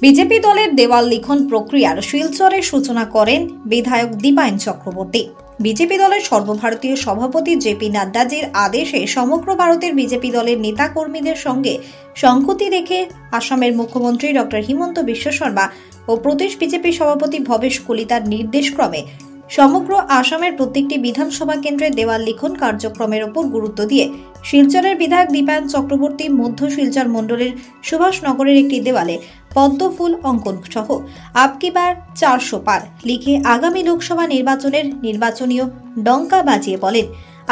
BJP দলের দেওয়াল লিখন প্রক্রিয়ার শিলচরের সূচনা করেন বিধায়ক দীপায়ন চক্রবর্তী। বিজেপি দলের সর্বভারতীয় সভাপতি জেপি নাড্ডাজির আদেশে সমগ্র ভারতের বিজেপি দলের নেতা কর্মীদের সঙ্গে সংহতি রেখে আসামের মুখ্যমন্ত্রী ডক্টর হিমন্ত বিশ্ব শর্মা ও প্রদেশ বিজেপি সভাপতি ভবেশ কলিতার নির্দেশক্রমে সমগ্র আসামের প্রত্যেকটি বিধানসভা কেন্দ্রে দেওয়াল লিখন কার্যক্রমের উপর গুরুত্ব দিয়ে শিলচরের বিধায়ক দীপায়ন চক্রবর্তী মধ্য শিলচর মণ্ডলের সুভাষনগরের একটি দেওয়ালে পদ্ম ফুল অঙ্কন সহ আপকি বার 400 পার লিখে আগামী লোকসভা নির্বাচনের নির্বাচনীয় ডঙ্কা বাজিয়ে বলেন,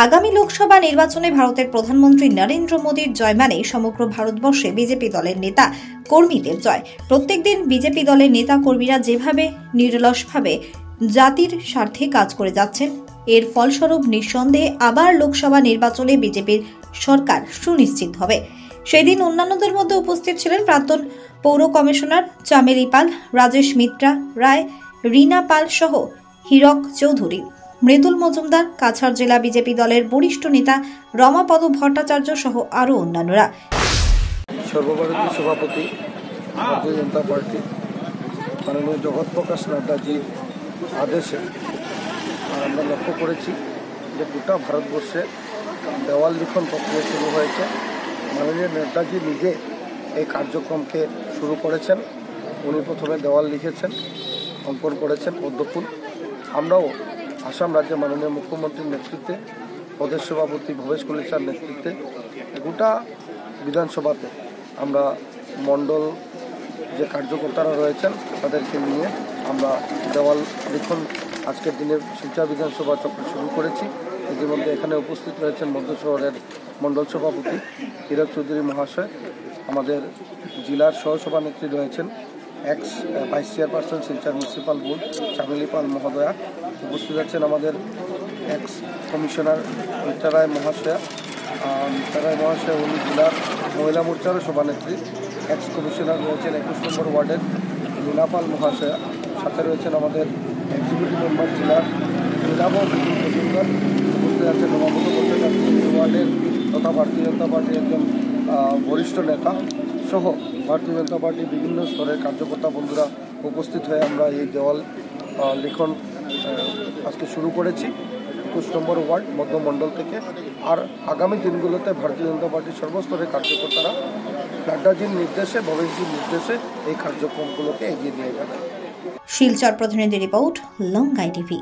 আগামী লোকসভা নির্বাচনে ভারতের প্রধানমন্ত্রী নরেন্দ্র মোদীর জয় মানে সমগ্র ভারতবর্ষে বিজেপি দলের নেতা কর্মীদের জয়। প্রত্যেকদিন বিজেপি দলের নেতা কর্মীরা যেভাবে নিরলসভাবে জাতির স্বার্থে কাজ করে যাচ্ছেন, এর ফলস্বরূপ নিঃসন্দেহে আবার লোকসভা নির্বাচনে বিজেপির সরকার সুনিশ্চিত হবে। সেদিন অন্যান্যদের মধ্যে উপস্থিত ছিলেন প্রাক্তন পৌর কমিশনার চামেলি পাল, রাজেশ মিত্রা রায়, রিনা পাল সহ হীরক চৌধুরী, মৃদুল মজুমদার, কাছাড় জেলা বিজেপি দলের বরিষ্ঠ নেতা রমাপদ ভট্টাচার্য সহ আরও অন্যান্যরা। সর্বভারতীয় সভাপতি ভারতীয় জনতা পার্টি মাননীয় জগৎ প্রকাশ নাড্ডাজির আদেশে আমরা লক্ষ্য করেছি যে গোটা ভারতবর্ষে দেওয়াল লিখন প্রক্রিয়া শুরু হয়েছে। মাননীয় নাড্ডাজি নিজে এই কার্যক্রমকে শুরু করেছেন। উনি প্রথমে দেওয়াল লিখেছেন, অঙ্কন করেছেন পদ্মফুল। আমরাও আসাম রাজ্যের মাননীয় মুখ্যমন্ত্রীর নেতৃত্বে, প্রদেশ সভাপতি ভবেশ কলিতার নেতৃত্বে গোটা বিধানসভাতে আমরা মণ্ডল যে কার্যকর্তারা রয়েছেন তাদেরকে নিয়ে আমরা দেওয়াল লিখন আজকের দিনে শিলচর বিধানসভা চক্র শুরু করেছি। ইতিমধ্যে এখানে উপস্থিত রয়েছেন মধ্য শহরের মণ্ডল সভাপতি হীরক চৌধুরী মহাশয়, আমাদের জেলার সহসভানেত্রী রয়েছেন ex vice chairperson Silchar municipal board Chameli Pal মহোদয়া, উপস্থিত আছেন আমাদের এক্স কমিশনার মিত্রা রায় মহাশয়া। উনি জেলার মহিলা মোর্চারও সভানেত্রী। এক্স কমিশনার রয়েছেন 21 নম্বর ওয়ার্ডের রিনা পাল মহাশয়া। সাথে রয়েছেন আমাদের এক্সিকিউটিভ মেম্বার জেলার নীলাভ মজুমদার, উপস্থিত আছেন রমাপদ ভট্টাচার্য ওয়ার্ডের তথা ভারতীয় জনতা পার্টির একজন বরিষ্ঠ নেতা সহ ভারতীয় জনতা পার্টির বিভিন্ন স্তরের কার্যকর্তা বন্ধুরা উপস্থিত হয়ে আমরা এই দেওয়াল লিখন আজকে শুরু করেছি 21 নম্বর ওয়ার্ড মধ্যমণ্ডল থেকে। আর আগামী দিনগুলোতে ভারতীয় জনতা পার্টির সর্বস্তরের কার্যকর্তারা নাড্ডাজির নির্দেশে, ভবেশজির নির্দেশে এই কার্যক্রমগুলোকে এগিয়ে নিয়ে যাবে। শিলচর প্রতিনিধি রিপোর্ট, লঙ্গাই টিভি।